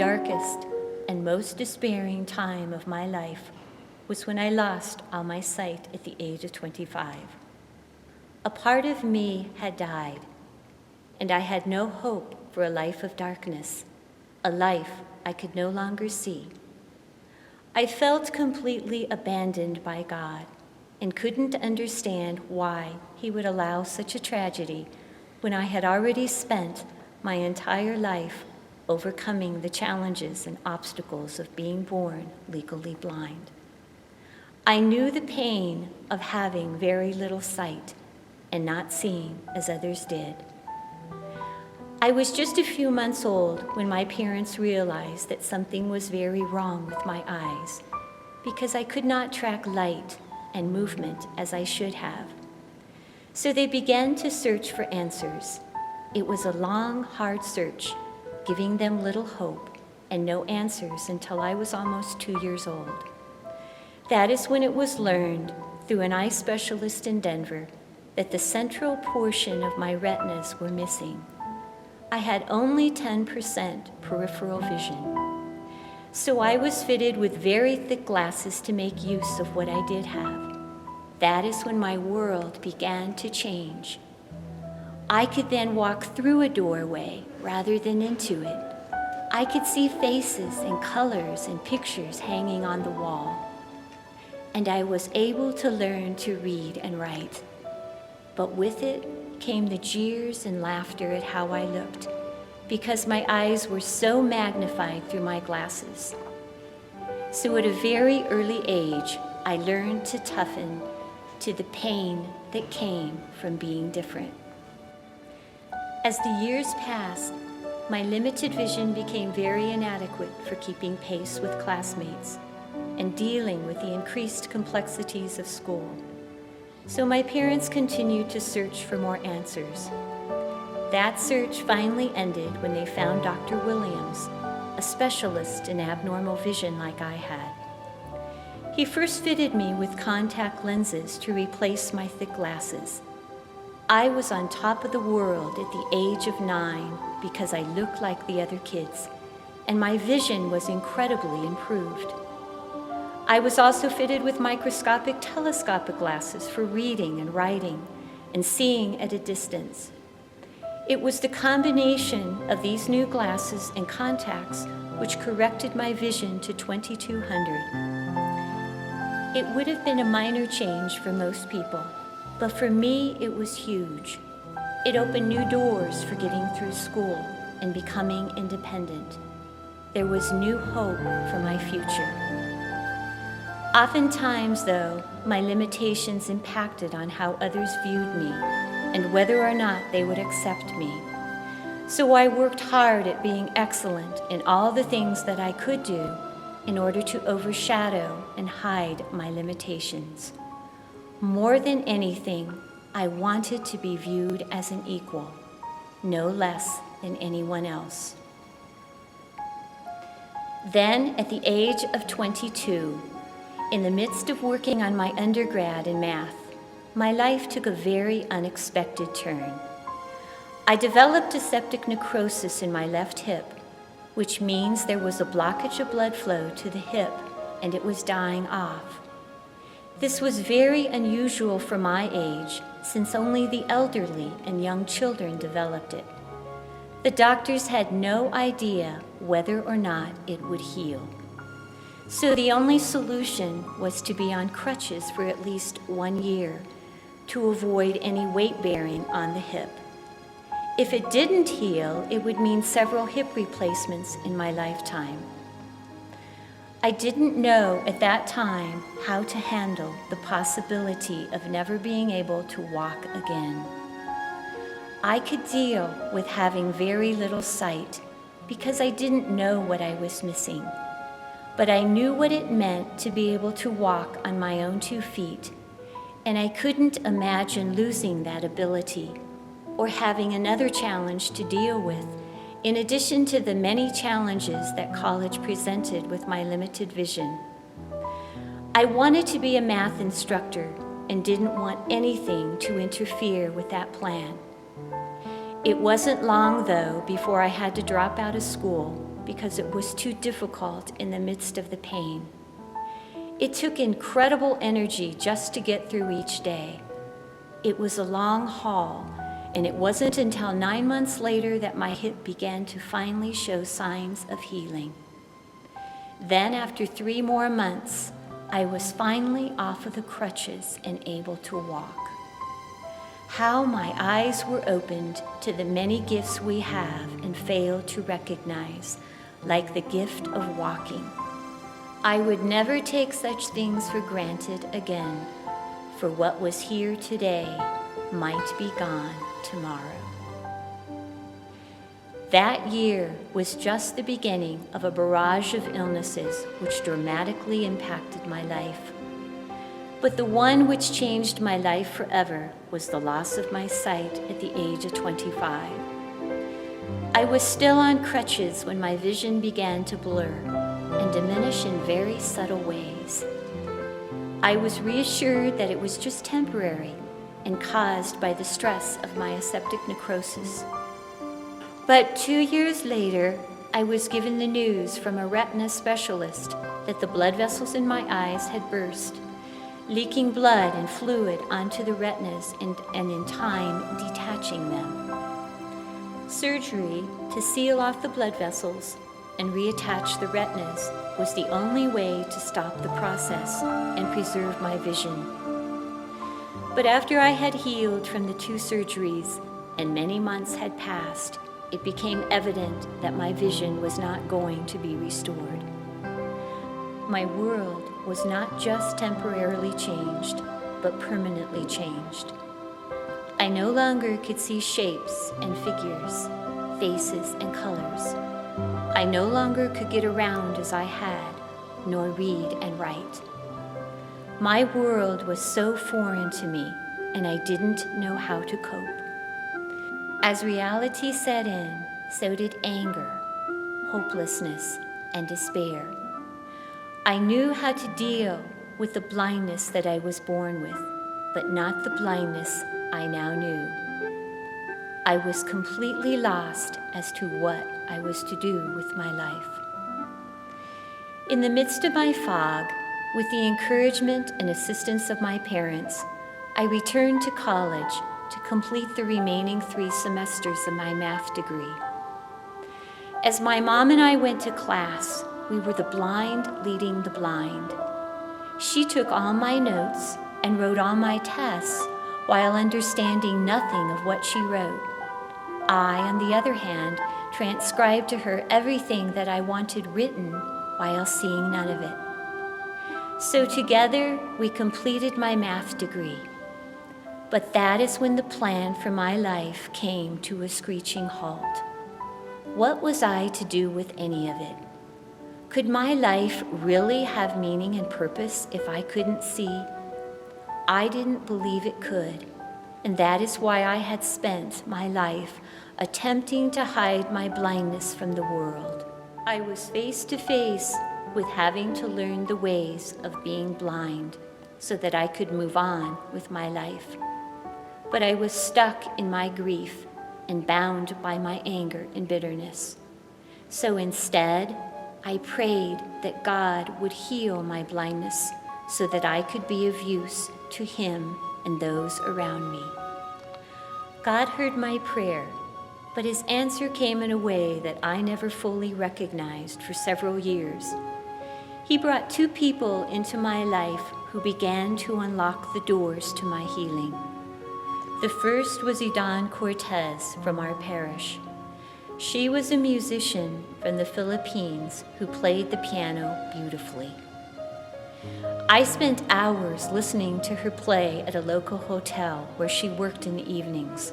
darkest and most despairing time of my life was when I lost all my sight at the age of 25. A part of me had died, and I had no hope for a life of darkness, a life I could no longer see. I felt completely abandoned by God and couldn't understand why He would allow such a tragedy when I had already spent my entire life overcoming the challenges and obstacles of being born legally blind. I knew the pain of having very little sight and not seeing as others did. I was just a few months old when my parents realized that something was very wrong with my eyes because I could not track light and movement as I should have. So they began to search for answers. It was a long, hard search, giving them little hope and no answers until I was almost 2 years old. That is when it was learned through an eye specialist in Denver that the central portion of my retinas were missing. I had only 10% peripheral vision. So I was fitted with very thick glasses to make use of what I did have. That is when my world began to change. I could then walk through a doorway rather than into it. I could see faces and colors and pictures hanging on the wall. And I was able to learn to read and write. But with it came the jeers and laughter at how I looked, because my eyes were so magnified through my glasses. So at a very early age, I learned to toughen to the pain that came from being different. As the years passed, my limited vision became very inadequate for keeping pace with classmates and dealing with the increased complexities of school. So my parents continued to search for more answers. That search finally ended when they found Dr. Williams, a specialist in abnormal vision like I had. He first fitted me with contact lenses to replace my thick glasses. I was on top of the world at the age of 9 because I looked like the other kids, and my vision was incredibly improved. I was also fitted with microscopic telescopic glasses for reading and writing and seeing at a distance. It was the combination of these new glasses and contacts which corrected my vision to 2200. It would have been a minor change for most people, but for me it was huge. It opened new doors for getting through school and becoming independent. There was new hope for my future. Oftentimes, though, my limitations impacted on how others viewed me and whether or not they would accept me. So I worked hard at being excellent in all the things that I could do in order to overshadow and hide my limitations. More than anything, I wanted to be viewed as an equal, no less than anyone else. Then, at the age of 22, in the midst of working on my undergrad in math, my life took a very unexpected turn. I developed a septic necrosis in my left hip, which means there was a blockage of blood flow to the hip and it was dying off. This was very unusual for my age, since only the elderly and young children developed it. The doctors had no idea whether or not it would heal. So the only solution was to be on crutches for at least 1 year to avoid any weight bearing on the hip. If it didn't heal, it would mean several hip replacements in my lifetime. I didn't know at that time how to handle the possibility of never being able to walk again. I could deal with having very little sight because I didn't know what I was missing. But I knew what it meant to be able to walk on my own 2 feet, and I couldn't imagine losing that ability or having another challenge to deal with, in addition to the many challenges that college presented with my limited vision. I wanted to be a math instructor and didn't want anything to interfere with that plan. It wasn't long, though, before I had to drop out of school because it was too difficult in the midst of the pain. It took incredible energy just to get through each day. It was a long haul, and it wasn't until 9 months later that my hip began to finally show signs of healing. Then, after 3 more months, I was finally off of the crutches and able to walk. How my eyes were opened to the many gifts we have and fail to recognize, like the gift of walking. I would never take such things for granted again, for what was here today might be gone tomorrow. That year was just the beginning of a barrage of illnesses which dramatically impacted my life. But the one which changed my life forever was the loss of my sight at the age of 25. I was still on crutches when my vision began to blur and diminish in very subtle ways. I was reassured that it was just temporary and caused by the stress of my aseptic necrosis. But 2 years later, I was given the news from a retina specialist that the blood vessels in my eyes had burst, leaking blood and fluid onto the retinas and in time detaching them. Surgery to seal off the blood vessels and reattach the retinas was the only way to stop the process and preserve my vision. But after I had healed from the 2 surgeries and many months had passed, it became evident that my vision was not going to be restored. My world was not just temporarily changed, but permanently changed. I no longer could see shapes and figures, faces and colors. I no longer could get around as I had, nor read and write. My world was so foreign to me, and I didn't know how to cope. As reality set in, so did anger, hopelessness, and despair. I knew how to deal with the blindness that I was born with, but not the blindness I now knew. I was completely lost as to what I was to do with my life. In the midst of my fog, with the encouragement and assistance of my parents, I returned to college to complete the remaining 3 semesters of my math degree. As my mom and I went to class, we were the blind leading the blind. She took all my notes and wrote all my tests while understanding nothing of what she wrote. I, on the other hand, transcribed to her everything that I wanted written while seeing none of it. So together, we completed my math degree. But that is when the plan for my life came to a screeching halt. What was I to do with any of it? Could my life really have meaning and purpose if I couldn't see? I didn't believe it could, and that is why I had spent my life attempting to hide my blindness from the world. I was face to face with having to learn the ways of being blind so that I could move on with my life. But I was stuck in my grief and bound by my anger and bitterness. So instead, I prayed that God would heal my blindness so that I could be of use to Him and those around me. God heard my prayer, but His answer came in a way that I never fully recognized for several years. He brought 2 people into my life who began to unlock the doors to my healing. The first was Idan Cortez from our parish. She was a musician from the Philippines who played the piano beautifully. I spent hours listening to her play at a local hotel where she worked in the evenings.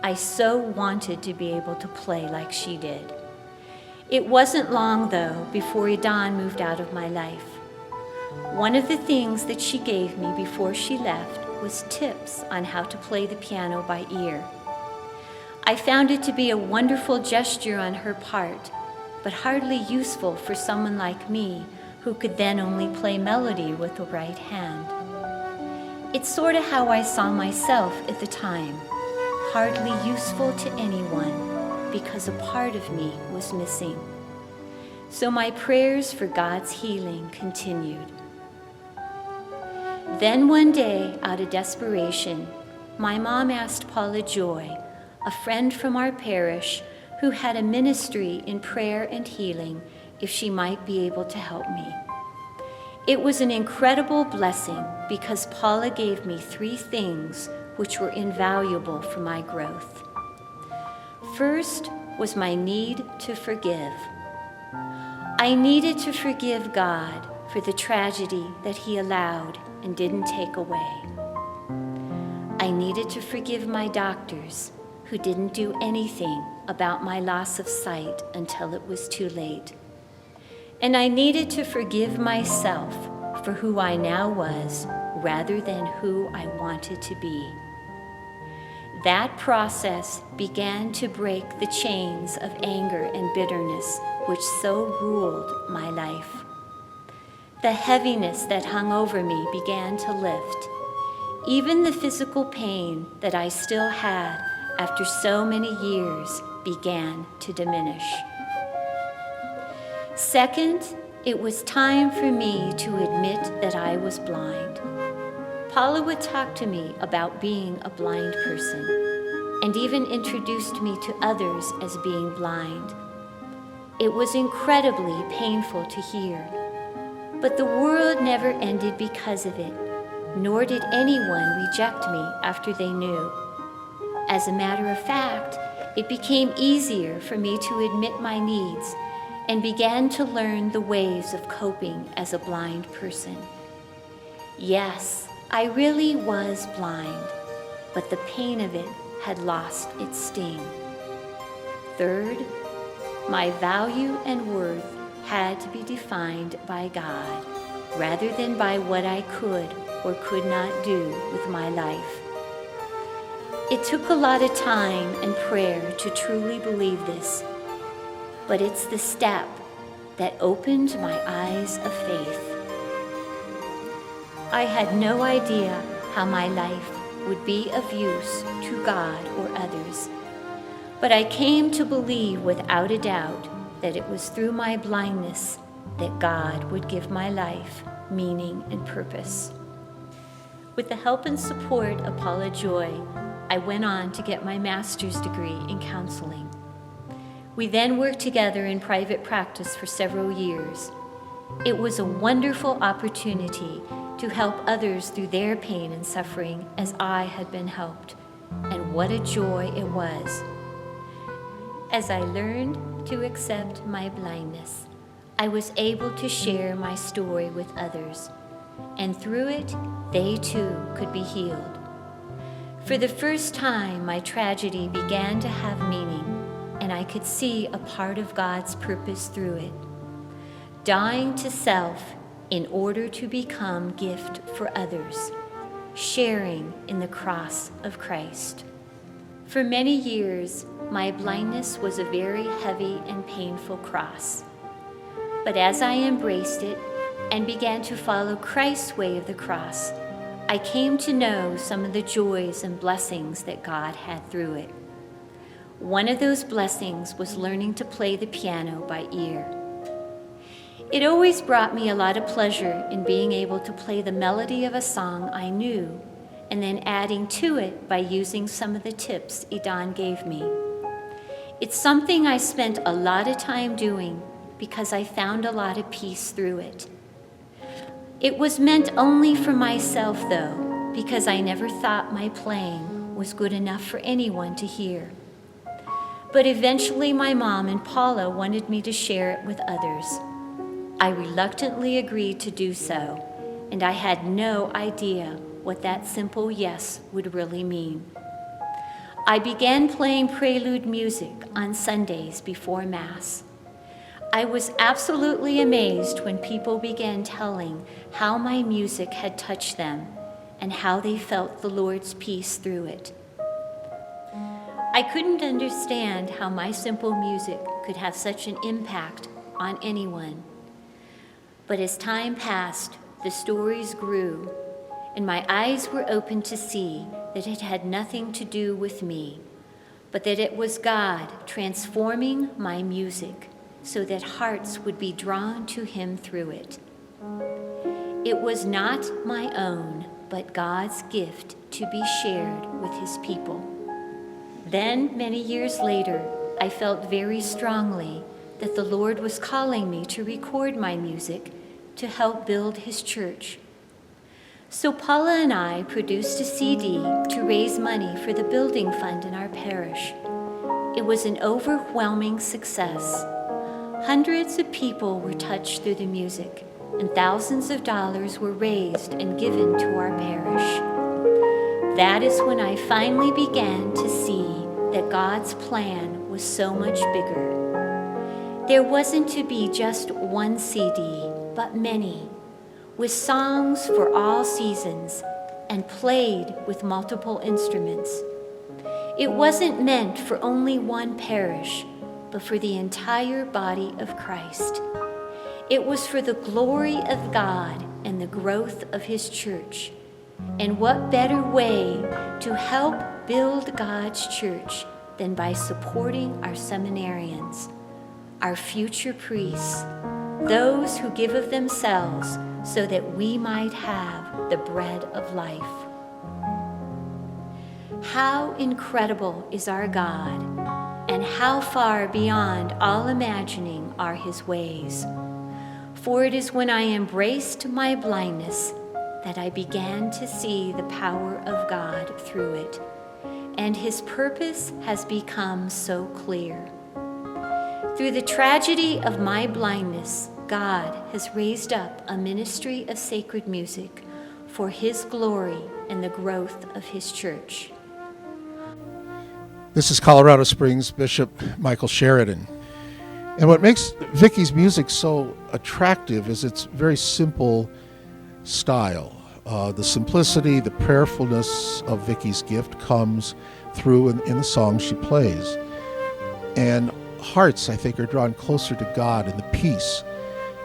I so wanted to be able to play like she did. It wasn't long, though, before Idan moved out of my life. One of the things that she gave me before she left was tips on how to play the piano by ear. I found it to be a wonderful gesture on her part, but hardly useful for someone like me who could then only play melody with the right hand. It's sort of how I saw myself at the time, hardly useful to anyone because a part of me was missing. So my prayers for God's healing continued. Then one day, out of desperation, my mom asked Paula Joy, a friend from our parish who had a ministry in prayer and healing, if she might be able to help me. It was an incredible blessing because Paula gave me 3 things which were invaluable for my growth. First was my need to forgive. I needed to forgive God for the tragedy that He allowed and didn't take away. I needed to forgive my doctors who didn't do anything about my loss of sight until it was too late. And I needed to forgive myself for who I now was rather than who I wanted to be. That process began to break the chains of anger and bitterness which so ruled my life. The heaviness that hung over me began to lift. Even the physical pain that I still had after so many years began to diminish. Second, it was time for me to admit that I was blind. Paula would talk to me about being a blind person and even introduced me to others as being blind. It was incredibly painful to hear, but the world never ended because of it, nor did anyone reject me after they knew. As a matter of fact, it became easier for me to admit my needs and began to learn the ways of coping as a blind person. Yes, I really was blind, but the pain of it had lost its sting. Third, my value and worth had to be defined by God rather than by what I could or could not do with my life. It took a lot of time and prayer to truly believe this, but it's the step that opened my eyes of faith. I had no idea how my life would be of use to God or others, but I came to believe without a doubt that it was through my blindness that God would give my life meaning and purpose. With the help and support of Paula Joy, I went on to get my master's degree in counseling. We then worked together in private practice for several years. It was a wonderful opportunity to help others through their pain and suffering as I had been helped, and what a joy it was. As I learned to accept my blindness, I was able to share my story with others, and through it, they too could be healed. For the first time, my tragedy began to have meaning, and I could see a part of God's purpose through it. Dying to self in order to become gift for others, sharing in the cross of Christ. For many years, my blindness was a very heavy and painful cross. But as I embraced it and began to follow Christ's way of the cross, I came to know some of the joys and blessings that God had through it. One of those blessings was learning to play the piano by ear. It always brought me a lot of pleasure in being able to play the melody of a song I knew and then adding to it by using some of the tips Idan gave me. It's something I spent a lot of time doing because I found a lot of peace through it. It was meant only for myself, though, because I never thought my playing was good enough for anyone to hear. But eventually my mom and Paula wanted me to share it with others. I reluctantly agreed to do so, and I had no idea what that simple yes would really mean. I began playing prelude music on Sundays before Mass. I was absolutely amazed when people began telling how my music had touched them and how they felt the Lord's peace through it. I couldn't understand how my simple music could have such an impact on anyone. But as time passed, the stories grew, and my eyes were opened to see that it had nothing to do with me, but that it was God transforming my music so that hearts would be drawn to him through it. It was not my own, but God's gift to be shared with his people. Then, many years later, I felt very strongly that the Lord was calling me to record my music to help build his church. So Paula and I produced a CD to raise money for the building fund in our parish. It was an overwhelming success. Hundreds of people were touched through the music, and thousands of dollars were raised and given to our parish. That is when I finally began to see that God's plan was so much bigger. There wasn't to be just one CD, but many, with songs for all seasons and played with multiple instruments. It wasn't meant for only one parish, but for the entire body of Christ. It was for the glory of God and the growth of his church. And what better way to help build God's church than by supporting our seminarians, our future priests, those who give of themselves so that we might have the bread of life. How incredible is our God, and how far beyond all imagining are his ways. For it is when I embraced my blindness that I began to see the power of God through it, and his purpose has become so clear. Through the tragedy of my blindness, God has raised up a ministry of sacred music for his glory and the growth of his church. This is Colorado Springs Bishop Michael Sheridan. And what makes Vicky's music so attractive is its very simple style. The simplicity, the prayerfulness of Vicky's gift comes through in the songs she plays. And hearts, I think, are drawn closer to God, and the peace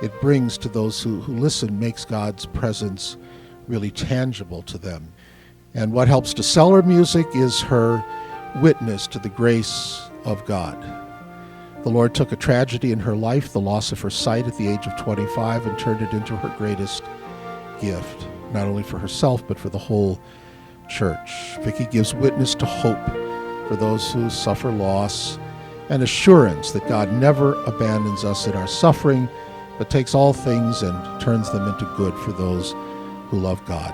it brings to those who listen makes God's presence really tangible to them. And what helps to sell her music is her witness to the grace of God. The Lord took a tragedy in her life, the loss of her sight at the age of 25, and turned it into her greatest gift, not only for herself, but for the whole church. Vicky gives witness to hope for those who suffer loss, and assurance that God never abandons us in our suffering, but takes all things and turns them into good for those who love God.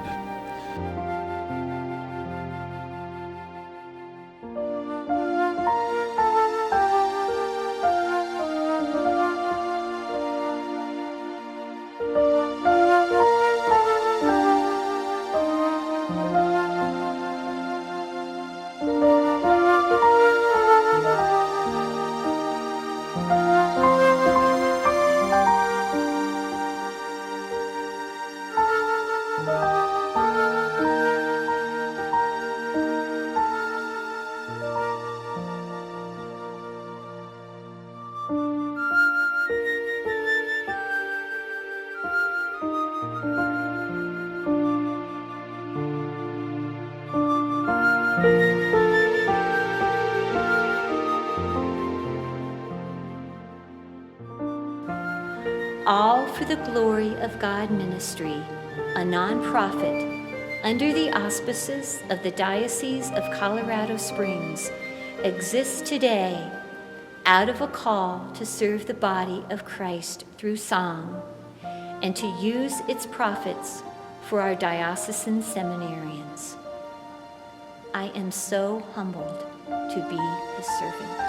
All for the Glory of God Ministry, a nonprofit under the auspices of the Diocese of Colorado Springs, exists today out of a call to serve the body of Christ through song and to use its profits for our diocesan seminarians. I am so humbled to be his servant.